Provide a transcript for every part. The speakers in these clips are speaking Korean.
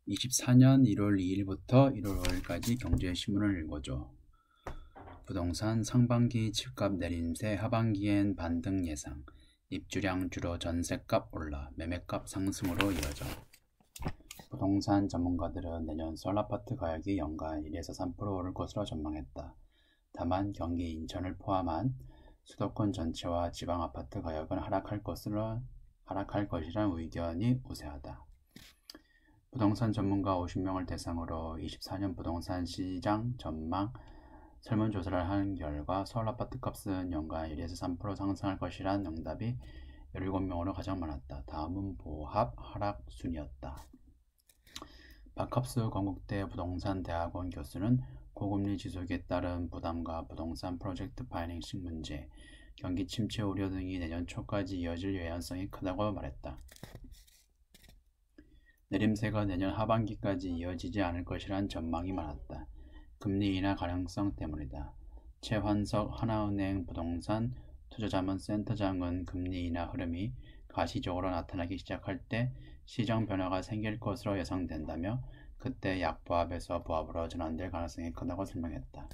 24년 1월 2일부터 1월 5일까지 경제신문을 읽어줘. 부동산 상반기 집값 내림세, 하반기엔 반등 예상. 입주량 줄어 전세값 올라, 매매값 상승으로 이어져. 부동산 전문가들은 내년 썰아파트 가격이 연간 1에서 3% 오를 것으로 전망했다. 다만 경기 인천을 포함한 수도권 전체와 지방 아파트 가격은 하락할 것이란 의견이 우세하다. 부동산 전문가 50명을 대상으로 24년 부동산 시장 전망 설문조사를 한 결과 서울 아파트 값은 연간 1에서 3% 상승할 것이란 응답이 17명으로 가장 많았다. 다음은 보합 하락 순이었다. 박합수 건국대 부동산대학원 교수는 고금리 지속에 따른 부담과 부동산 프로젝트 파이낸싱 문제, 경기 침체 우려 등이 내년 초까지 이어질 예언성이 크다고 말했다. 내림세가 내년 하반기까지 이어지지 않을 것이란 전망이 많았다. 금리 인하 가능성 때문이다. 최환석 하나은행 부동산 투자자문센터장은 금리 인하 흐름이 가시적으로 나타나기 시작할 때 시장 변화가 생길 것으로 예상된다며 그때 약보합에서 보합으로 전환될 가능성이 크다고 설명했다.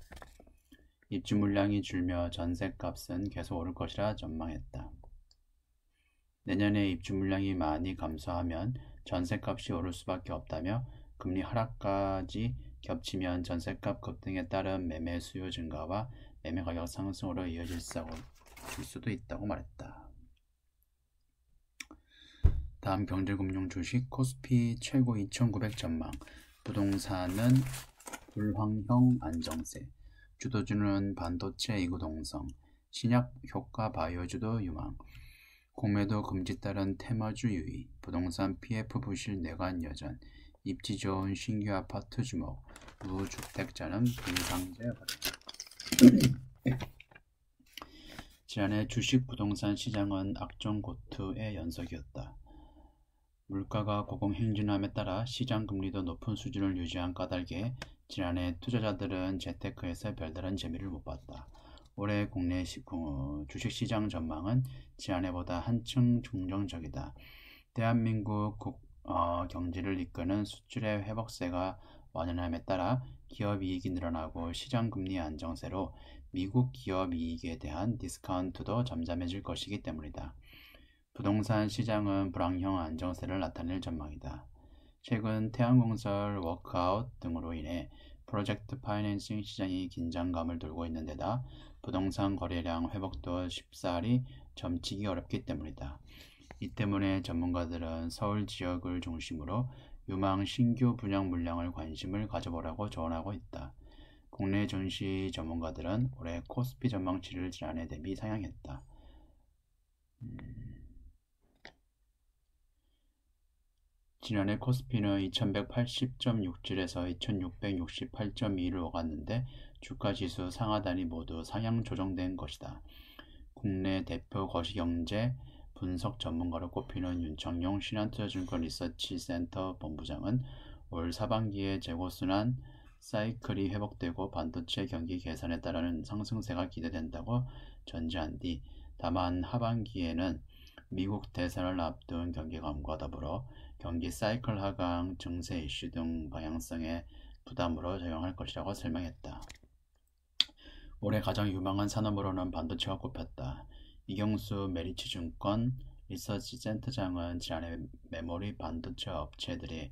입주 물량이 줄며 전세값은 계속 오를 것이라 전망했다. 내년에 입주 물량이 많이 감소하면 전세값이 오를 수밖에 없다며 금리 하락까지 겹치면 전세값 급등에 따른 매매 수요 증가와 매매 가격 상승으로 이어질 수도 있다고 말했다. 다음 경제금융 주식 코스피 최고 2,900 전망. 부동산은 불황형 안정세. 주도주는 반도체 이구동성, 신약 효과 바이오주도 유망. 공매도 금지 따른 테마주 유의. 부동산 PF 부실 내관 여전. 입지 좋은 신규 아파트 주목. 무주택자는 분상제 받았다. 지난해 주식 부동산 시장은 악정고투의 연속이었다. 물가가 고공행진함에 따라 시장 금리도 높은 수준을 유지한 까닭에 지난해 투자자들은 재테크에서 별다른 재미를 못 봤다. 올해 국내 주식시장 전망은 지난해보다 한층 긍정적이다. 대한민국 경제를 이끄는 수출의 회복세가 완연함에 따라 기업 이익이 늘어나고 시장 금리 안정세로 미국 기업 이익에 대한 디스카운트도 잠잠해질 것이기 때문이다. 부동산 시장은 불황형 안정세를 나타낼 전망이다. 최근 태양건설, 워크아웃 등으로 인해 프로젝트 파이낸싱 시장이 긴장감을 돌고 있는 데다 부동산 거래량 회복도 쉽사리 점치기 어렵기 때문이다. 이 때문에 전문가들은 서울 지역을 중심으로 유망 신규 분양 물량을 관심을 가져보라고 조언하고 있다. 국내 증시 전문가들은 올해 코스피 전망치를 지난해 대비 상향했다. 지난해 코스피는 2180.67에서 2668.2를 오갔는데 주가지수 상하단이 모두 상향 조정된 것이다. 국내 대표 거시경제 분석 전문가로 꼽히는 윤청용 신한투자증권 리서치센터 본부장은 올 사반기에 재고순환 사이클이 회복되고 반도체 경기 개선에 따르는 상승세가 기대된다고 전제한 뒤 다만 하반기에는 미국 대선을 앞둔 경기감과 더불어 경기 사이클 하강, 증세 이슈 등 방향성의 부담으로 작용할 것이라고 설명했다. 올해 가장 유망한 산업으로는 반도체가 꼽혔다. 이경수 메리츠증권 리서치 센터장은 지난해 메모리 반도체 업체들이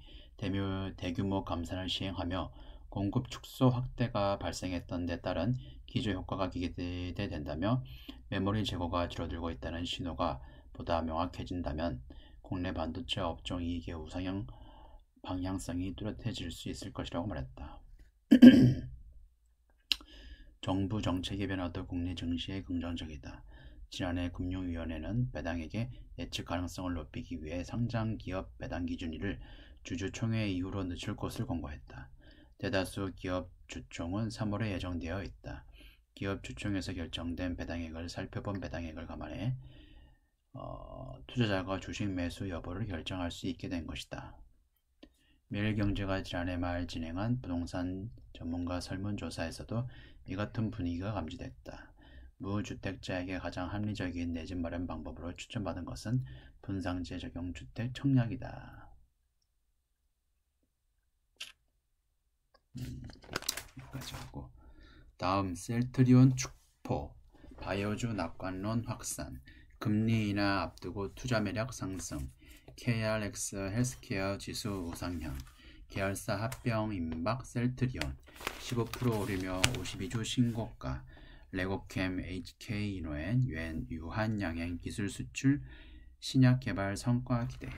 대규모 감산을 시행하며 공급 축소 확대가 발생했던 데 따른 기저효과가 기대된다며 메모리 재고가 줄어들고 있다는 신호가 보다 명확해진다면 국내 반도체 업종 이익의 우상향 방향성이 뚜렷해질 수 있을 것이라고 말했다. 정부 정책의 변화도 국내 증시에 긍정적이다. 지난해 금융위원회는 배당액의 예측 가능성을 높이기 위해 상장 기업 배당 기준일을 주주총회 이후로 늦출 것을 권고했다. 대다수 기업 주총은 3월에 예정되어 있다. 기업 주총에서 결정된 배당액을 살펴본 배당액을 감안해 투자자가 주식 매수 여부를 결정할 수 있게 된 것이다. 매일경제가 지난해 말 진행한 부동산 전문가 설문조사에서도 이 같은 분위기가 감지됐다. 무주택자에게 가장 합리적인 내 집 마련 방법으로 추천받은 것은 분상제 적용 주택 청약이다. 가져가고, 다음 셀트리온 축포, 바이오주 낙관론 확산, 금리 인하 앞두고 투자 매력 상승, KRX 헬스케어 지수 우상향, 계열사 합병 임박 셀트리온 15% 오르며 52주 신고가, 레고캠 HK이노엔 유한양행 기술 수출 신약 개발 성과 기대.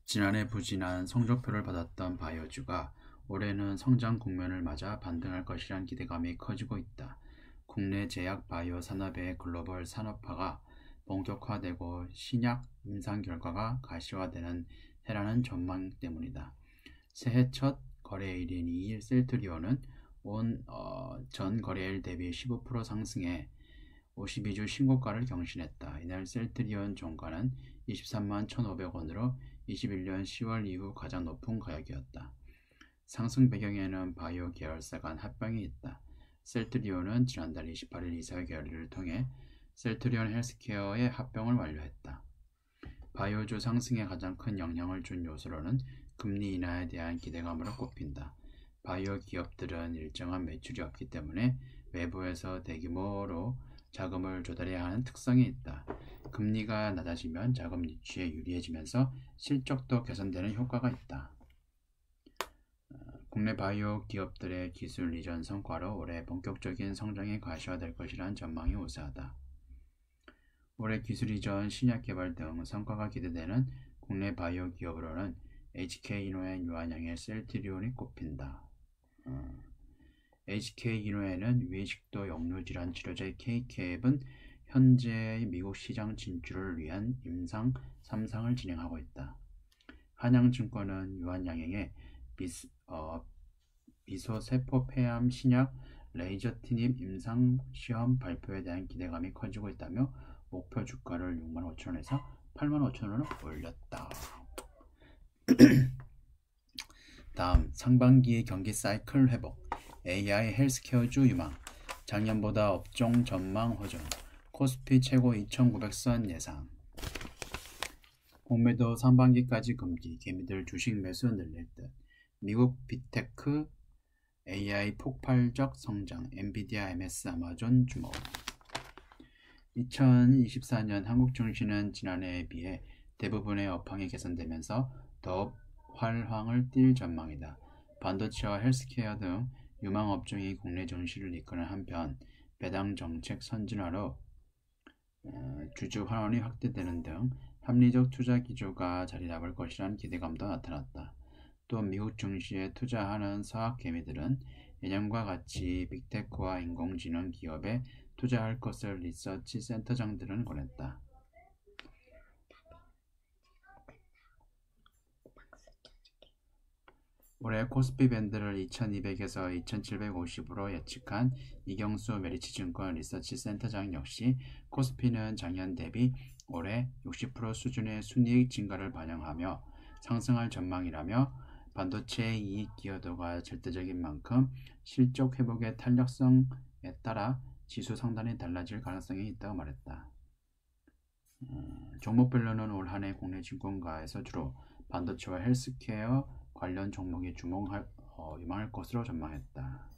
지난해 부진한 성적표를 받았던 바이오주가 올해는 성장 국면을 맞아 반등할 것이란 기대감이 커지고 있다. 국내 제약 바이오 산업의 글로벌 산업화가 본격화되고 신약 임상 결과가 가시화되는 해라는 전망 때문이다. 새해 첫 거래일인 2일 셀트리온은 전 거래일 대비 15% 상승해 52주 신고가를 경신했다. 이날 셀트리온 종가는 23만 1,500원으로 21년 10월 이후 가장 높은 가격이었다. 상승 배경에는 바이오 계열사 간 합병이 있다. 셀트리온은 지난달 28일 이사회결의를 통해 셀트리온 헬스케어의 합병을 완료했다. 바이오주 상승에 가장 큰 영향을 준 요소로는 금리 인하에 대한 기대감으로 꼽힌다. 바이오 기업들은 일정한 매출이 없기 때문에 외부에서 대규모로 자금을 조달해야 하는 특성이 있다. 금리가 낮아지면 자금 유치에 유리해지면서 실적도 개선되는 효과가 있다. 국내 바이오 기업들의 기술 이전 성과로 올해 본격적인 성장이 가시화될 것이라는 전망이 우세하다. 올해 기술 이전, 신약 개발 등 성과가 기대되는 국내 바이오 기업으로는 HK이노엔 유한양의 셀트리온이 꼽힌다. HK이노엔은 위식도 역류질환 치료제 K-캡은 현재 미국 시장 진출을 위한 임상 3상을 진행하고 있다. 한양증권은 유한양행의 비소세포 폐암 신약 레이저티닙 임상 시험 발표에 대한 기대감이 커지고 있다며 목표 주가를 65,000원에서 85,000원으로 올렸다. 다음 상반기 경기 사이클 회복, AI 헬스케어주 유망, 작년보다 업종 전망 호전, 코스피 최고 2,900선 예상. 공매도 상반기까지 금기, 개미들 주식 매수 늘릴 듯. 미국 빅테크 AI 폭발적 성장, 엔비디아, MS, 아마존 주목. 2024년 한국 증시는 지난해에 비해 대부분의 업황이 개선되면서 더욱 활황을 띨 전망이다. 반도체와 헬스케어 등 유망 업종이 국내 증시를 이끄는 한편 배당 정책 선진화로 주주 환원이 확대되는 등 합리적 투자 기조가 자리 잡을 것이라는 기대감도 나타났다. 또 미국 증시에 투자하는 서학 개미들은 예년과 같이 빅테크와 인공지능 기업에 투자할 것을 리서치 센터장들은 권했다. 올해 코스피 밴드를 2200에서 2750으로 예측한 이경수 메리츠증권 리서치 센터장 역시 코스피는 작년 대비 올해 60% 수준의 순이익 증가를 반영하며 상승할 전망이라며 반도체 이익 기여도가 절대적인 만큼 실적 회복의 탄력성에 따라 지수 상단이 달라질 가능성이 있다고 말했다. 종목별로는 올 한 해 국내 증권가에서 주로 반도체와 헬스케어 관련 종목이 유망할 것으로 전망했다.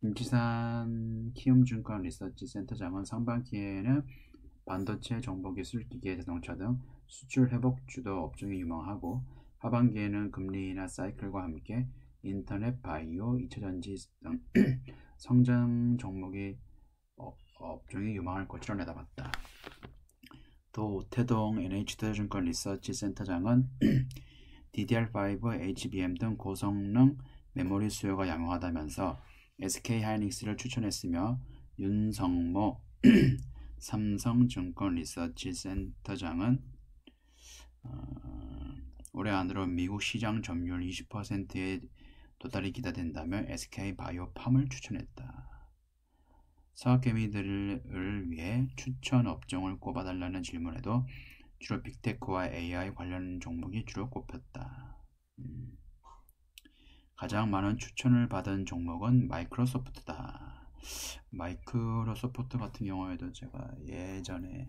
임치산 키움증권 리서치 센터장은 상반기에는 반도체, 정보기술, 기계, 자동차 등 수출 회복 주도 업종이 유망하고 하반기에는 금리 인하 사이클과 함께 인터넷, 바이오, 2차전지 등 성장 종목이 업종이 유망할 것으로 내다봤다. 또 오태동 NH투자증권 리서치 센터장은 DDR5, HBM 등 고성능 메모리 수요가 양호하다면서 SK하이닉스를 추천했으며 윤성모 삼성증권 리서치 센터장은 올해 안으로 미국 시장 점유율 20%에 도달이 기대된다며 SK바이오팜을 추천했다. 서학개미들을 위해 추천 업종을 꼽아달라는 질문에도 주로 빅테크와 AI 관련 종목이 주로 꼽혔다. 가장 많은 추천을 받은 종목은 마이크로소프트다. 마이크로소프트 같은 경우에도 제가 예전에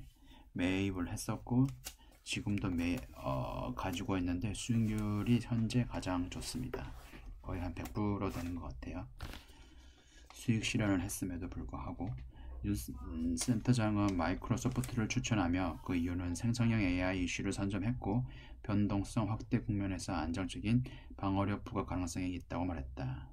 매입을 했었고 지금도 가지고 있는데 수익률이 현재 가장 좋습니다. 거의 한 100% 되는 것 같아요. 수익 실현을 했음에도 불구하고 윤 센터장은 마이크로소프트를 추천하며 그 이유는 생성형 AI 이슈를 선점했고 변동성 확대 국면에서 안정적인 방어력 부과 가능성이 있다고 말했다.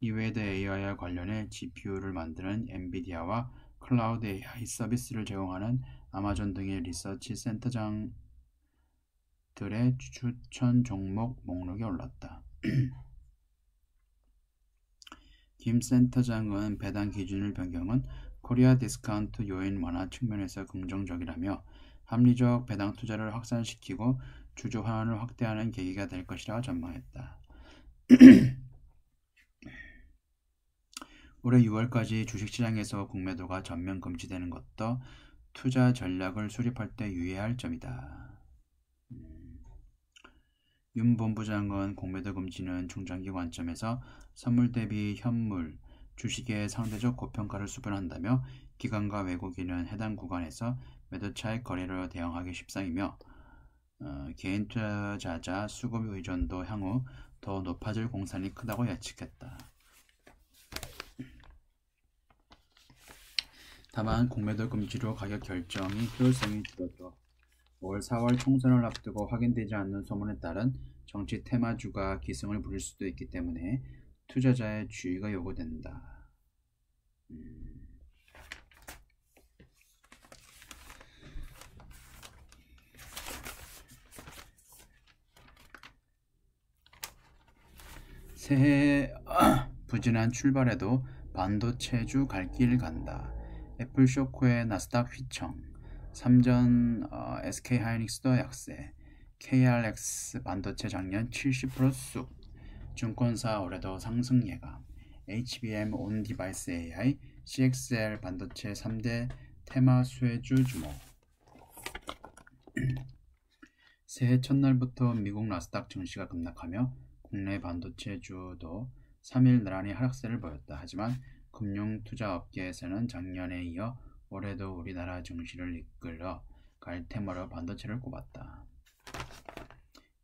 이외에도 AI와 관련해 GPU를 만드는 엔비디아와 클라우드 AI 서비스를 제공하는 아마존 등의 리서치 센터장들의 추천 종목 목록에 올랐다. 김 센터장은 배당 기준을 변경은 코리아 디스카운트 요인 완화 측면에서 긍정적이라며 합리적 배당 투자를 확산시키고 주주 환원을 확대하는 계기가 될 것이라 전망했다. 올해 6월까지 주식시장에서 공매도가 전면 금지되는 것도 투자 전략을 수립할 때 유의할 점이다. 윤 본부장은 공매도 금지는 중장기 관점에서 선물 대비 현물, 주식의 상대적 고평가를 수반한다며 기관과 외국인은 해당 구간에서 매도차익 거래로 대응하기 십상이며 개인 투자자 수급 의존도 향후 더 높아질 공산이 크다고 예측했다. 다만 공매도 금지로 가격 결정이 효율성이 줄어들어 5월 4월 총선을 앞두고 확인되지 않는 소문에 따른 정치 테마주가 기승을 부릴 수도 있기 때문에 투자자의 주의가 요구된다. 새해 부진한 출발에도 반도체주 갈 길 간다. 애플쇼크의 나스닥 휘청, 삼전 SK하이닉스도 약세, KRX 반도체 작년 70% 쑥, 증권사 올해도 상승 예감, HBM 온 디바이스 AI, CXL 반도체 3대 테마 수혜주 주목. 새해 첫날부터 미국 나스닥 증시가 급락하며 국내 반도체주도 3일 나란히 하락세를 보였다. 하지만 금융투자업계에서는 작년에 이어 올해도 우리나라 증시를 이끌어 갈 테마로 반도체를 꼽았다.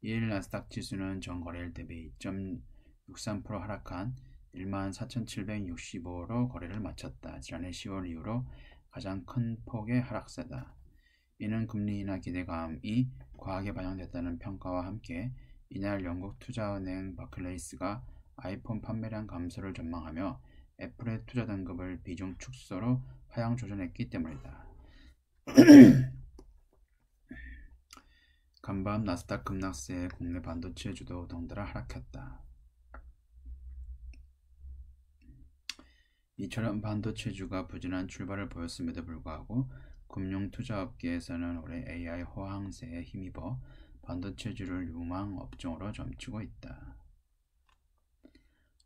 2일 나스닥 지수는 전거래일 대비 2.63% 하락한 14,765로 거래를 마쳤다. 지난해 10월 이후로 가장 큰 폭의 하락세다. 이는 금리 인하 기대감이 과하게 반영됐다는 평가와 함께 이날 영국 투자은행 바클레이스가 아이폰 판매량 감소를 전망하며 애플의 투자 등급을 비중 축소로 하향 조정했기 때문이다. 간밤 나스닥 급락세에 국내 반도체주도 덩달아 하락했다. 이처럼 반도체주가 부진한 출발을 보였음에도 불구하고 금융투자업계에서는 올해 AI 호황세에 힘입어 반도체주를 유망 업종으로 점치고 있다.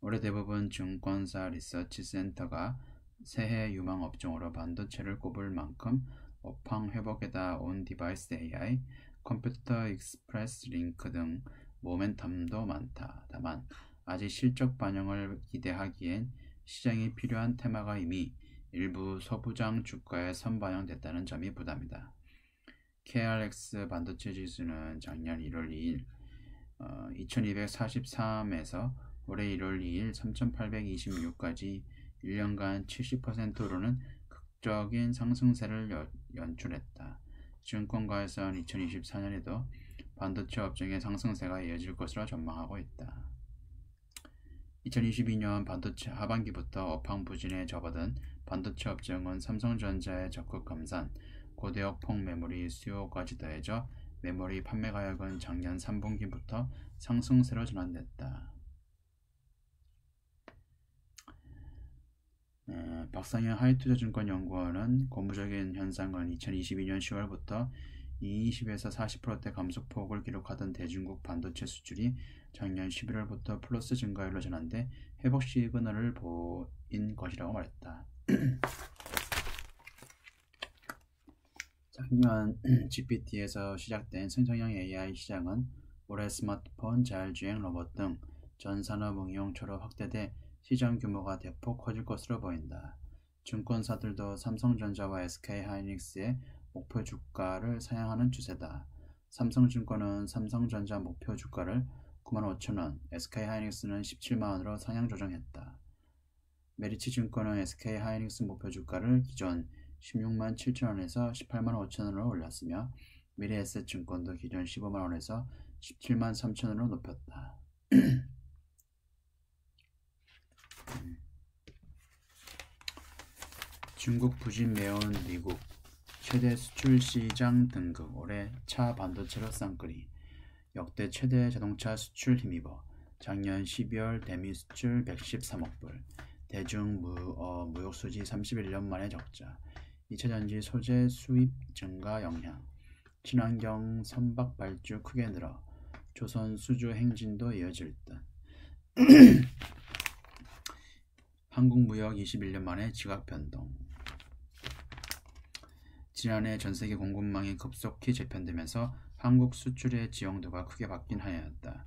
올해 대부분 증권사 리서치 센터가 새해 유망 업종으로 반도체를 꼽을 만큼 업황 회복에다 온 디바이스 AI, 컴퓨터 익스프레스 링크 등 모멘텀도 많다. 다만 아직 실적 반영을 기대하기엔 시장이 필요한 테마가 이미 일부 소부장 주가에 선반영됐다는 점이 부담이다. KRX 반도체 지수는 작년 1월 2일 2243에서 올해 1월 2일 3826까지 1년간 70%로는 극적인 상승세를 연출했다. 증권가에서는 2024년에도 반도체 업종의 상승세가 이어질 것으로 전망하고 있다. 2022년 반도체 하반기부터 업황 부진에 접어든 반도체 업종은 삼성전자의 적극 감산, 고대역 폭메모리 수요까지 더해져 메모리 판매 가격은 작년 3분기부터 상승세로 전환됐다. 박상현 하이투자증권연구원은 고무적인 현상은 2022년 10월부터 20에서 40%대 감소폭을 기록하던 대중국 반도체 수출이 작년 11월부터 플러스 증가율로 전환돼 회복 시그널을 보인 것이라고 말했다. 작년 GPT에서 시작된 생성형 AI 시장은 올해 스마트폰, 자율주행 로봇 등 전 산업 응용처로 확대돼 시장 규모가 대폭 커질 것으로 보인다. 증권사들도 삼성전자와 SK하이닉스의 목표 주가를 상향하는 추세다. 삼성증권은 삼성전자 목표 주가를 95,000원, SK하이닉스는 17만원으로 상향 조정했다. 메리츠증권은 SK하이닉스 목표 주가를 기존 16만 7천원에서 18만 5천원으로 올렸으며 미래에셋증권도 기존 15만원에서 17만 3천원으로 높였다. 중국 부진 매운 미국 최대 수출 시장 등극. 올해 차 반도체로 쌍끌이. 역대 최대 자동차 수출 힘입어 작년 12월 대미 수출 113억 불, 대중 무역 수지 31년 만에 적자, 2차전지 소재 수입 증가 영향, 친환경 선박 발주 크게 늘어 조선 수주 행진도 이어질 듯. 한국 무역 21년 만에 지각 변동. 지난해 전세계 공급망이 급속히 재편되면서 한국 수출의 지형도가 크게 바뀐 한 해였다.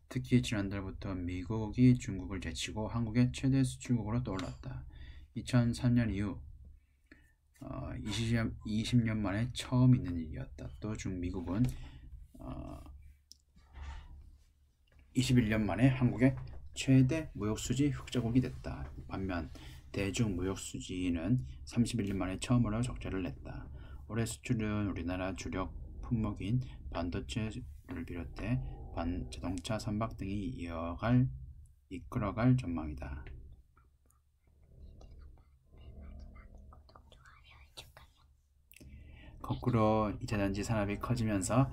특히 지난달부터 미국이 중국을 제치고 한국의 최대 수출국으로 떠올랐다. 2003년 이후 20년 만에 처음 있는 일이었다. 또 미국은 21년 만에 한국의 최대 무역수지 흑자국이 됐다. 반면 대중 무역수지는 31년 만에 처음으로 적자를 냈다. 올해 수출은 우리나라 주력 품목인 반도체를 비롯해 자동차, 선박 등이 이끌어갈 전망이다. 거꾸로 2차전지 산업이 커지면서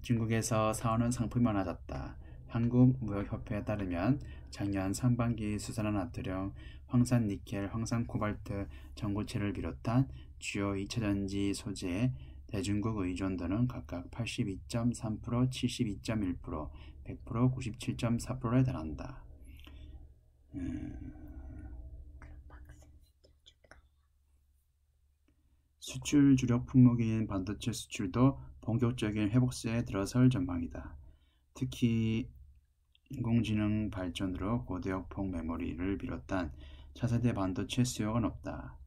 중국에서 사오는 상품이 많아졌다. 한국무역협회에 따르면 작년 상반기 수산화나트륨, 황산니켈, 황산코발트, 전고체를 비롯한 주요 2차전지 소재의 대중국 의존도는 각각 82.3%, 72.1%, 100%, 97.4%에 달한다. 수출 주력 품목인 반도체 수출도 본격적인 회복세에 들어설 전망이다. 특히 인공지능 발전으로 고대역폭 메모리를 비롯한 차세대 반도체 수요가 높다.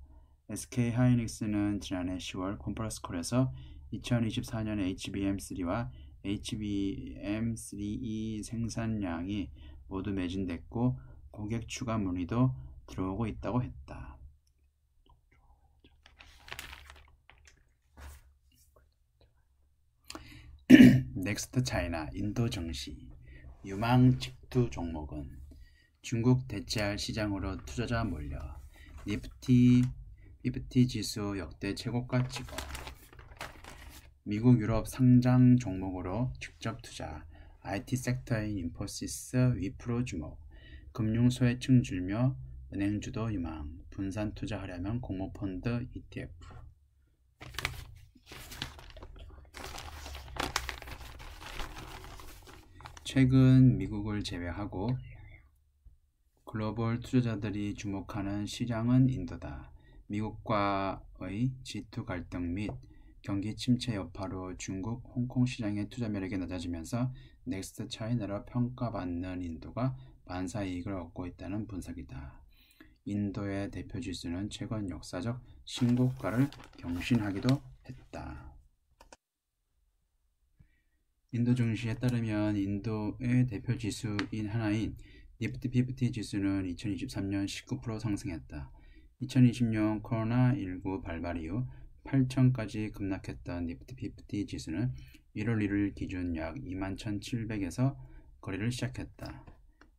SK하이닉스는 지난해 10월 컨퍼런스콜에서 2024년 HBM3와 HBM3E 생산량이 모두 매진됐고 고객 추가 문의도 들어오고 있다고 했다. 넥스트 차이나 인도 증시. 유망 직투 종목은 중국 대체할 시장으로 투자자 몰려 니프티 지수 역대 최고가 찍어 미국 유럽 상장 종목으로 직접 투자, IT 섹터인 인포시스, 위프로 주목, 금융 소외층 줄며 은행주도 유망, 분산 투자하려면 공모펀드 ETF. 최근 미국을 제외하고 글로벌 투자자들이 주목하는 시장은 인도다. 미국과의 G2 갈등 및 경기 침체 여파로 중국, 홍콩 시장의 투자 매력이 낮아지면서 넥스트 차이나로 평가받는 인도가 반사 이익을 얻고 있다는 분석이다. 인도의 대표 지수는 최근 역사적 신고가를 경신하기도 했다. 인도 증시에 따르면 인도의 대표 지수인 하나인 니프티 50 지수는 2023년 19% 상승했다. 2020년 코로나19 발발 이후 8,000까지 급락했던 니프티 50 지수는 1월 1일 기준 약 21,700에서 거래를 시작했다.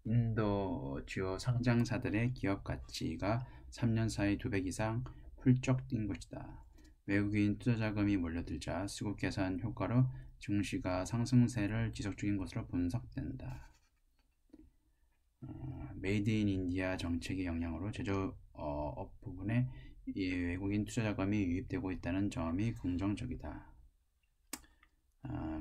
인도 주요 상장사들의 기업 가치가 3년 사이 2배 이상 훌쩍 뛴 것이다. 외국인 투자 자금이 몰려들자 수급 계산 효과로 증시가 상승세를 지속 중인 것으로 분석된다. 메이드 인 인디아 정책의 영향으로 제조업 부분에 외국인 투자 자금이 유입되고 있다는 점이 긍정적이다.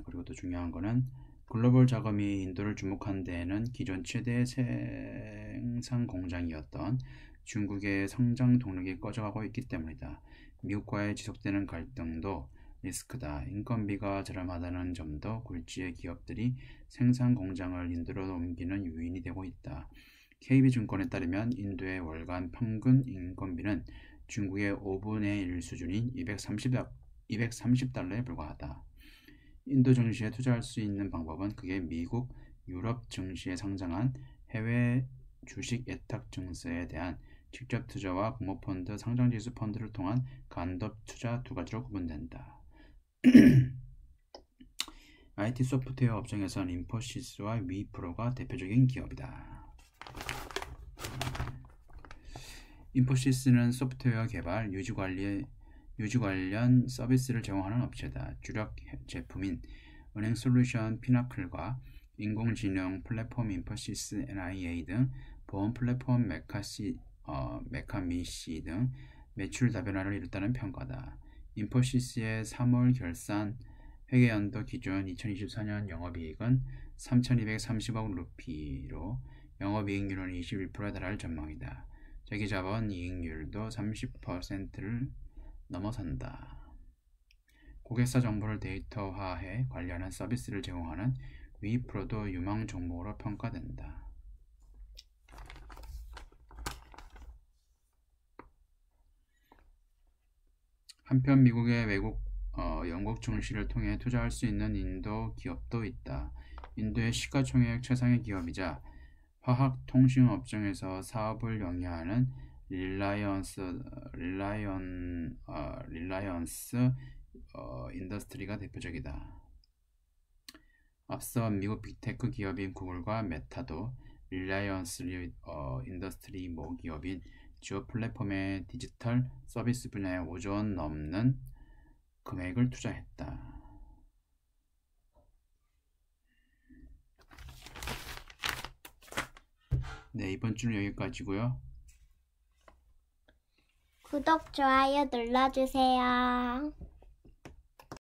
그리고 또 중요한 거는 글로벌 자금이 인도를 주목한 데에는 기존 최대 생산 공장이었던 중국의 성장 동력이 꺼져가고 있기 때문이다. 미국과의 지속되는 갈등도 리스크다. 인건비가 저렴하다는 점도 굴지의 기업들이 생산 공장을 인도로 옮기는 요인이 되고 있다. KB증권에 따르면 인도의 월간 평균 인건비는 중국의 5분의 1 수준인 230달러에 불과하다. 인도 증시에 투자할 수 있는 방법은 그게 미국, 유럽 증시에 상장한 해외 주식 예탁 증서에 대한 직접 투자와 공모펀드, 상장지수 펀드를 통한 간접 투자 두 가지로 구분된다. IT 소프트웨어 업종에선 인포시스와 위프로가 대표적인 기업이다. 인포시스는 소프트웨어 개발, 유지 관련 서비스를 제공하는 업체다. 주력 제품인 은행 솔루션 피나클과 인공지능 플랫폼 인포시스 NIA 등 보험 플랫폼 메카미시 등 매출 다변화를 이뤘다는 평가다. 인포시스의 3월 결산 회계연도 기준 2024년 영업이익은 3,230억 루피로 영업이익률은 21%에 달할 전망이다. 자기자본 이익률도 30%를 넘어선다. 고객사 정보를 데이터화해 관리하는 서비스를 제공하는 위프로도 유망 종목으로 평가된다. 한편 미국의 영국 증시를 통해 투자할 수 있는 인도 기업도 있다. 인도의 시가총액 최상위 기업이자 화학통신 업종에서 사업을 영위하는 릴라이언스 인더스트리가 대표적이다. 앞서 미국 빅테크 기업인 구글과 메타도 릴라이언스 인더스트리 모기업인 지오 플랫폼의 디지털 서비스 분야에 5조 원 넘는 금액을 투자했다. 네, 이번 주는 여기까지고요. 구독, 좋아요 눌러주세요.